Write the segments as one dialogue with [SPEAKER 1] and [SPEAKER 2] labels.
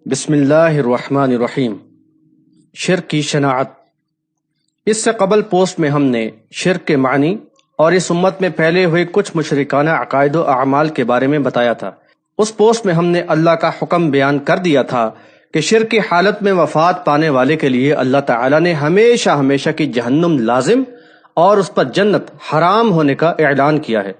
[SPEAKER 1] بسم اللہ الرحمن الرحیم۔ شرک کی شناعت۔ اس سے قبل پوسٹ میں ہم نے شرک کے معنی اور اس امت میں پھیلے ہوئے کچھ مشرکانہ عقائد و اعمال کے بارے میں بتایا تھا۔ اس پوسٹ میں ہم نے اللہ کا حکم بیان کر دیا تھا کہ شرک کی حالت میں وفات پانے والے کے لیے اللہ تعالیٰ نے ہمیشہ ہمیشہ کی جہنم لازم اور اس پر جنت حرام ہونے کا اعلان کیا ہے۔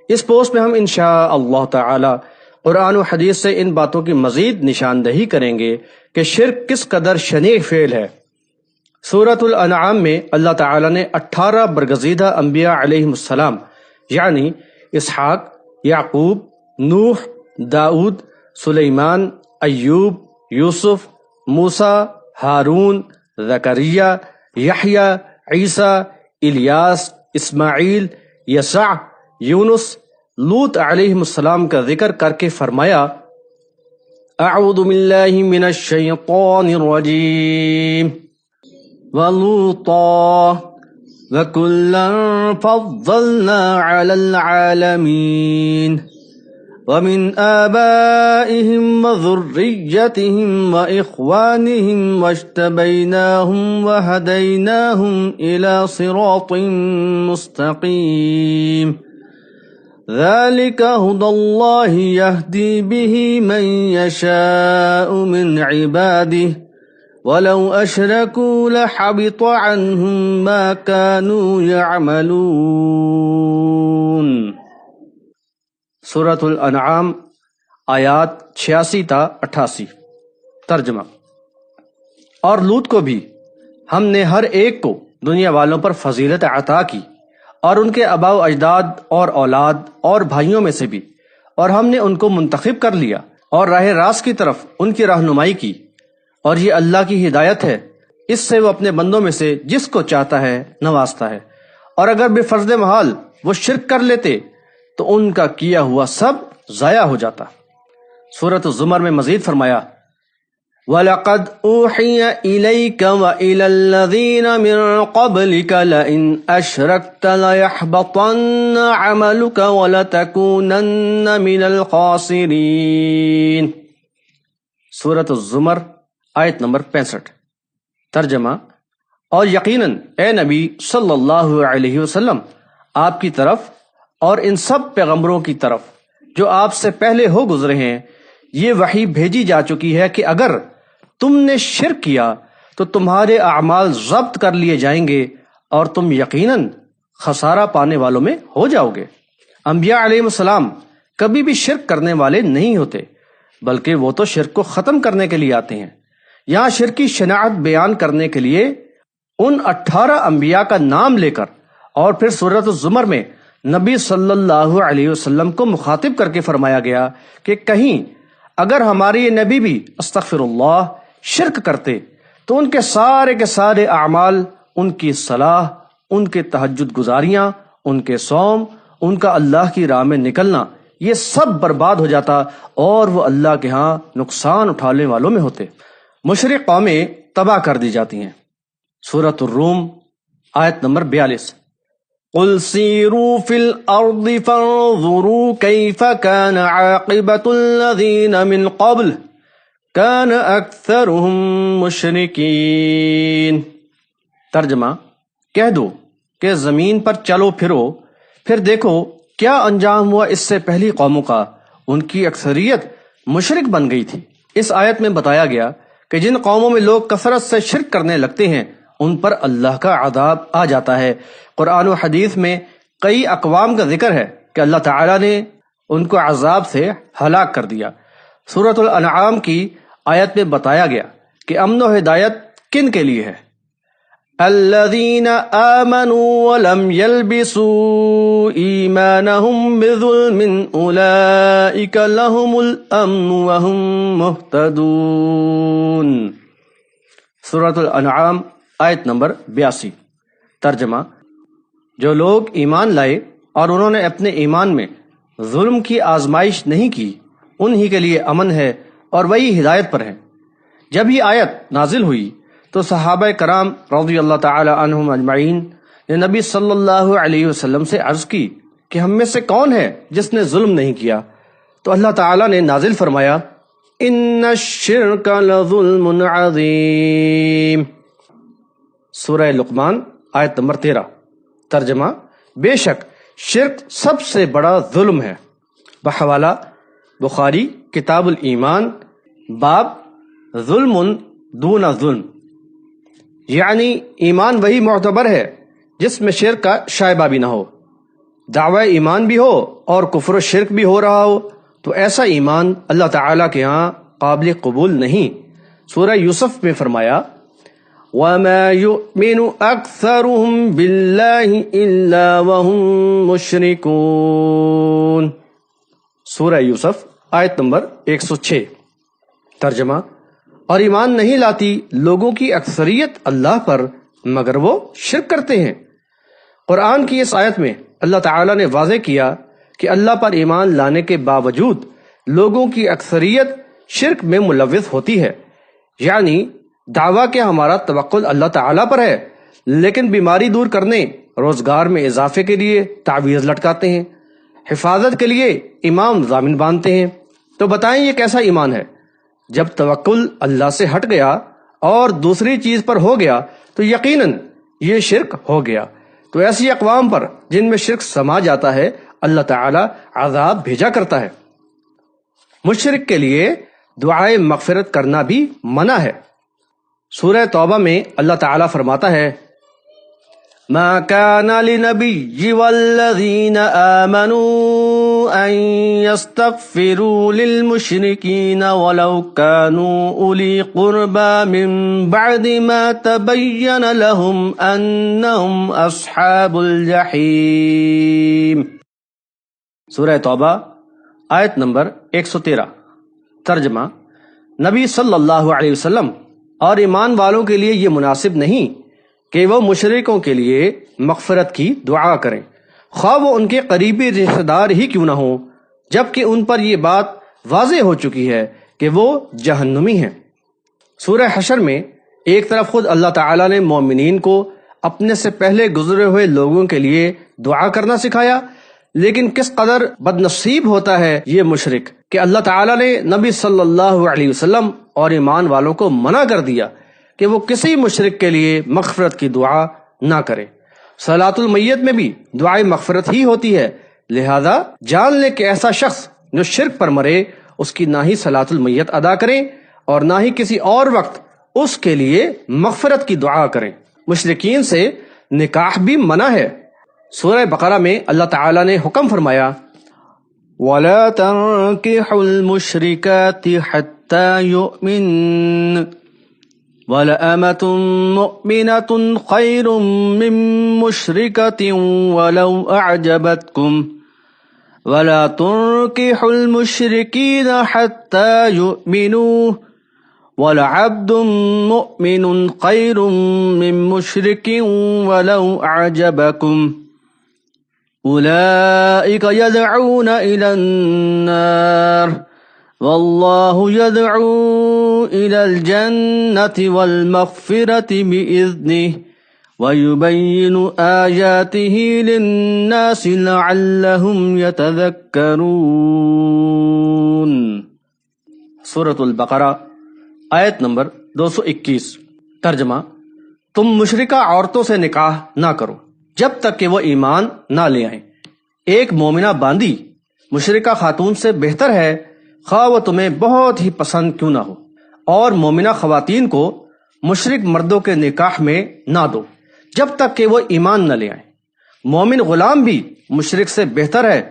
[SPEAKER 1] اس پوسٹ میں ہم انشاء اللہ تعالی قرآن و حدیث سے ان باتوں کی مزید نشاندہی کریں گے کہ شرک کس قدر شنیع فعل ہے۔ سورۃ الانعام میں اللہ تعالیٰ نے 18 برگزیدہ انبیاء علیہم السلام یعنی اسحاق، یعقوب، نوح، داؤد، سلیمان، ایوب، یوسف، موسیٰ، ہارون، زکریا، یحییٰ، عیسیٰ، الیاس، اسماعیل، یسع، یونس، لوط علیہم السلام کا ذکر کر کے فرمایا: اعوذ باللہ من الشیطان الرجیم وَلُوطًا وَكُلًّا فَضَّلْنَا عَلَى الْعَالَمِينَ وَمِنْ آبَائِهِمْ وَذُرِّيَّتِهِمْ وَإِخْوَانِهِمْ وَاجْتَبَيْنَاهُمْ وَهَدَيْنَاهُمْ إِلَى صِرَاطٍ مُسْتَقِيمٍ ذَلِكَ هُدَى اللَّهِ يَهْدِي بِهِ مَن يَشَاءُ مِنْ عِبَادِهِ وَلَوْ أَشْرَكُوا لَحَبِطَ عَنْهُمْ مَا كَانُوا يَعْمَلُونَ۔ سورۃ الانعام آیات 86 تا 88۔ ترجمہ۔ اور لوط کو بھی ہم نے ہر ایک کو دنیا والوں پر فضیلت عطا کی، اور ان کے آباء و اجداد اور اولاد اور بھائیوں میں سے بھی، اور ہم نے ان کو منتخب کر لیا اور راہ راست کی طرف ان کی رہنمائی کی، اور یہ اللہ کی ہدایت ہے، اس سے وہ اپنے بندوں میں سے جس کو چاہتا ہے نوازتا ہے، اور اگر بے فرض محال وہ شرک کر لیتے تو ان کا کیا ہوا سب ضائع ہو جاتا۔ سورۃ الزمر میں مزید فرمایا: وَلَقَدْ أُوحِيَ إِلَيْكَ وَإِلَى الَّذِينَ مِن قَبْلِكَ لَئِنْ أَشْرَكْتَ لَيَحْبَطَنَّ عَمَلُكَ وَلَتَكُونَنَّ مِنَ الْخَاسِرِينَ۔ سورۃ الزمر آیت نمبر 65۔ ترجمہ۔ اور یقیناً اے نبی صلی اللہ علیہ وسلم، آپ کی طرف اور ان سب پیغمبروں کی طرف جو آپ سے پہلے ہو گزرے ہیں یہ وحی بھیجی جا چکی ہے کہ اگر تم نے شرک کیا تو تمہارے اعمال ضبط کر لیے جائیں گے اور تم یقیناً خسارہ پانے والوں میں ہو جاؤ گے۔ انبیاء علیہ السلام کبھی بھی شرک کرنے والے نہیں ہوتے، بلکہ وہ تو شرک کو ختم کرنے کے لیے آتے ہیں۔ یہاں شرک کی شناعت بیان کرنے کے لیے ان 18 انبیاء کا نام لے کر اور پھر سورۃ الزمر میں نبی صلی اللہ علیہ وسلم کو مخاطب کر کے فرمایا گیا کہ کہیں اگر ہمارے یہ نبی بھی استغفر اللہ شرک کرتے تو ان کے سارے اعمال، ان کی صلاح، ان کے تہجد گزاریاں، ان کے صوم، ان کا اللہ کی راہ میں نکلنا، یہ سب برباد ہو جاتا اور وہ اللہ کے ہاں نقصان اٹھانے والوں میں ہوتے۔ مشرک قومیں تباہ کر دی جاتی ہیں۔ سورۃ الروم آیت نمبر 42۔ قُلْ سِيرُوا فِي الْأَرْضِ فَانظُرُوا كَيْفَ كَانَ عَاقِبَةُ الَّذِينَ مِنْ قَبْلُ كَانَ أَكْثَرُهُمْ مُشْرِكِينَ۔ ترجمہ۔ کہہ دو کہ زمین پر چلو پھرو، پھر دیکھو کیا انجام ہوا اس سے پہلی قوموں کا، ان کی اکثریت مشرک بن گئی تھی۔ اس آیت میں بتایا گیا کہ جن قوموں میں لوگ کثرت سے شرک کرنے لگتے ہیں ان پر اللہ کا عذاب آ جاتا ہے۔ قرآن و حدیث میں کئی اقوام کا ذکر ہے کہ اللہ تعالیٰ نے ان کو عذاب سے ہلاک کر دیا۔ سورۃ الانعام کی آیت میں بتایا گیا کہ امن و ہدایت کن کے لیے ہے؟ الذین آمنوا ولم يلبسوا ایمانہم بظلم اولئک لہم الامن وہم مہتدون۔ سورۃ الانعام آیت نمبر 82۔ ترجمہ۔ جو لوگ ایمان لائے اور انہوں نے اپنے ایمان میں ظلم کی آزمائش نہیں کی انہی کے لیے امن ہے اور وہی ہدایت پر ہے۔ جب یہ آیت نازل ہوئی تو صحابہ کرام رضی اللہ تعالی عنہم اجمعین نے نبی صلی اللہ علیہ وسلم سے عرض کی کہ ہم میں سے کون ہے جس نے ظلم نہیں کیا؟ تو اللہ تعالیٰ نے نازل فرمایا ان الشرک لظلم عظیم۔ سورہ لقمان آیت نمبر 13۔ ترجمہ: بے شک شرک سب سے بڑا ظلم ہے۔ بحوالہ بخاری کتاب الایمان، باب ظلم دون ظلم، یعنی ایمان وہی معتبر ہے جس میں شرک کا شائبہ بھی نہ ہو، دعوی ایمان بھی ہو اور کفر و شرک بھی ہو رہا ہو تو ایسا ایمان اللہ تعالیٰ کے ہاں قابل قبول نہیں۔ سورہ یوسف میں فرمایا وَمَا يُؤْمِنُ أَكْثَرُهُمْ بِاللَّهِ إِلَّا وَهُمْ مُشْرِكُونَ۔ سورہ یوسف آیت نمبر 106۔ ترجمہ: اور ایمان نہیں لاتی لوگوں کی اکثریت اللہ پر مگر وہ شرک کرتے ہیں۔ قرآن کی اس آیت میں اللہ تعالیٰ نے واضح کیا کہ اللہ پر ایمان لانے کے باوجود لوگوں کی اکثریت شرک میں ملوث ہوتی ہے، یعنی دعویٰ کہ ہمارا توکل اللہ تعالیٰ پر ہے، لیکن بیماری دور کرنے، روزگار میں اضافے کے لیے تعویذ لٹکاتے ہیں، حفاظت کے لیے امام ضامن باندھتے ہیں۔ تو بتائیں یہ کیسا ایمان ہے؟ جب توکل اللہ سے ہٹ گیا اور دوسری چیز پر ہو گیا تو یقیناً یہ شرک ہو گیا۔ تو ایسی اقوام پر جن میں شرک سما جاتا ہے اللہ تعالی عذاب بھیجا کرتا ہے۔ مشرک کے لیے دعائے مغفرت کرنا بھی منع ہے۔ سورہ توبہ میں اللہ تعالیٰ فرماتا ہے ما كان للنبي والذين آمنوا أن يستغفروا للمشركين ولو كانوا أولي قربى من بعد ما تبين لهم أنهم أصحاب الجحيم۔ سورہ توبہ آیت نمبر 113۔ ترجمہ: نبی صلی اللہ علیہ وسلم اور ایمان والوں کے لیے یہ مناسب نہیں کہ وہ مشرکوں کے لیے مغفرت کی دعا کریں، خواہ وہ ان کے قریبی رشتہ دار ہی کیوں نہ ہوں، جبکہ ان پر یہ بات واضح ہو چکی ہے کہ وہ جہنمی ہیں۔ سورہ حشر میں ایک طرف خود اللہ تعالیٰ نے مومنین کو اپنے سے پہلے گزرے ہوئے لوگوں کے لیے دعا کرنا سکھایا، لیکن کس قدر بد نصیب ہوتا ہے یہ مشرک کہ اللہ تعالیٰ نے نبی صلی اللہ علیہ وسلم اور ایمان والوں کو منع کر دیا کہ وہ کسی مشرک کے لیے مغفرت کی دعا نہ کرے۔ صلاۃ المیت میں بھی دعائے مغفرت ہی ہوتی ہے، لہذا جان لے کہ ایسا شخص جو شرک پر مرے اس کی نہ ہی صلاۃ المیت ادا کریں اور نہ ہی کسی اور وقت اس کے لیے مغفرت کی دعا کریں۔ مشرکین سے نکاح بھی منع ہے۔ سورہ بقرہ میں اللہ تعالیٰ نے حکم فرمایا وَلَا تَنكِحُوا الْمُشْرِكَاتِ حَتَّى يُؤْمِنَّ وَلَأَمَةٌ مُؤْمِنَةٌ خَيْرٌ مِّن مُّشْرِكَةٍ وَلَوْ أَعْجَبَتْكُمْ وَلَا تُنكِحُوا الْمُشْرِكِينَ حَتَّى يُؤْمِنُوا وَلَعَبْدٌ مُؤْمِنٌ خَيْرٌ مِّن مُّشْرِكٍ وَلَوْ أَعْجَبَكُمْ أُولَئِكَ يَدْعُونَ إِلَى النَّارِ وَاللَّهُ يَدْعُو إِلَى الْجَنَّةِ وَالْمَغْفِرَةِ بِإِذْنِهِ وَيُبَيِّنُ آيَاتِهِ لِلنَّاسِ لَعَلَّهُمْ يَتَذَكَّرُونَ۔ سورۃ البقرہ آیت نمبر 221۔ ترجمہ: تم مشرکہ عورتوں سے نکاح نہ کرو جب تک کہ وہ ایمان نہ لے آئیں۔ ایک مومنہ باندی مشرکہ خاتون سے بہتر ہے، خواہ وہ تمہیں بہت ہی پسند کیوں نہ ہو، اور مومنہ خواتین کو مشرک مردوں کے نکاح میں نہ دو جب تک کہ وہ ایمان نہ لے آئیں۔ مومن غلام بھی مشرک سے بہتر ہے،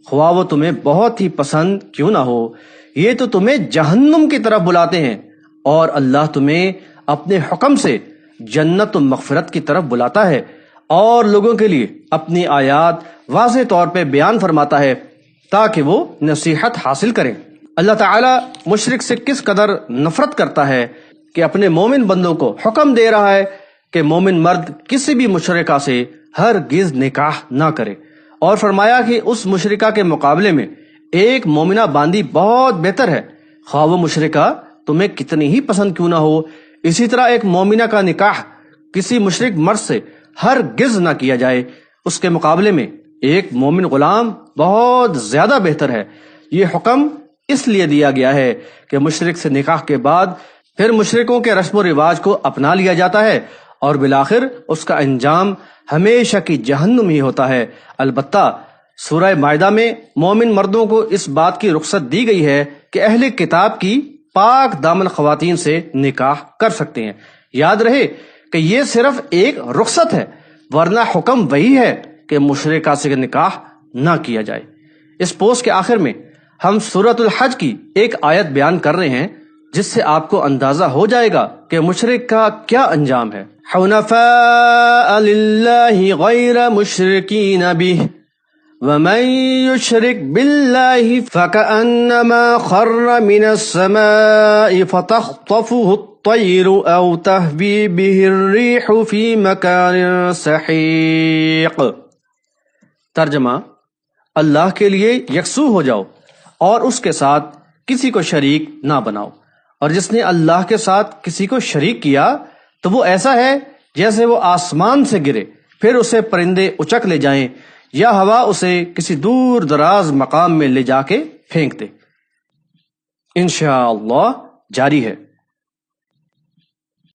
[SPEAKER 1] خواہ وہ تمہیں بہت ہی پسند کیوں نہ ہو۔ یہ تو تمہیں جہنم کی طرف بلاتے ہیں اور اللہ تمہیں اپنے حکم سے جنت و مغفرت کی طرف بلاتا ہے اور لوگوں کے لیے اپنی آیات واضح طور پہ بیان فرماتا ہے تاکہ وہ نصیحت حاصل کریں۔ اللہ تعالیٰ مشرک سے کس قدر نفرت کرتا ہے کہ اپنے مومن بندوں کو حکم دے رہا ہے کہ مومن مرد کسی بھی مشرکہ سے ہرگز نکاح نہ کرے، اور فرمایا کہ اس مشرکہ کے مقابلے میں ایک مومنہ باندی بہت بہتر ہے، خواہ وہ مشرکہ تمہیں کتنی ہی پسند کیوں نہ ہو۔ اسی طرح ایک مومنہ کا نکاح کسی مشرک مرد سے ہرگز نہ کیا جائے، اس کے مقابلے میں ایک مومن غلام بہت زیادہ بہتر ہے۔ یہ حکم اس لیے دیا گیا ہے کہ مشرک سے نکاح کے بعد پھر مشرکوں کے رسم و رواج کو اپنا لیا جاتا ہے اور بالآخر اس کا انجام ہمیشہ کی جہنم ہی ہوتا ہے۔ البتہ سورہ مائدہ میں مومن مردوں کو اس بات کی رخصت دی گئی ہے کہ اہل کتاب کی پاک دامن خواتین سے نکاح کر سکتے ہیں۔ یاد رہے کہ یہ صرف ایک رخصت ہے، ورنہ حکم وہی ہے کہ مشرکہ سے نکاح نہ کیا جائے۔ اس پوسٹ کے آخر میں ہم سورۃ الحج کی ایک آیت بیان کر رہے ہیں جس سے آپ کو اندازہ ہو جائے گا کہ مشرک کا کیا انجام ہے۔ حنفاء للہ غیر مشرکین بہ ومن يشرك بالله فكأنما خر من السماء فتخطفه الطير أو تهوي به الريح في مكان سحيق۔ ترجمہ: اللہ کے لیے یکسو ہو جاؤ اور اس کے ساتھ کسی کو شریک نہ بناؤ، اور جس نے اللہ کے ساتھ کسی کو شریک کیا تو وہ ایسا ہے جیسے وہ آسمان سے گرے پھر اسے پرندے اچک لے جائیں یا ہوا اسے کسی دور دراز مقام میں لے جا کے پھینک دے۔ انشاءاللہ جاری ہے۔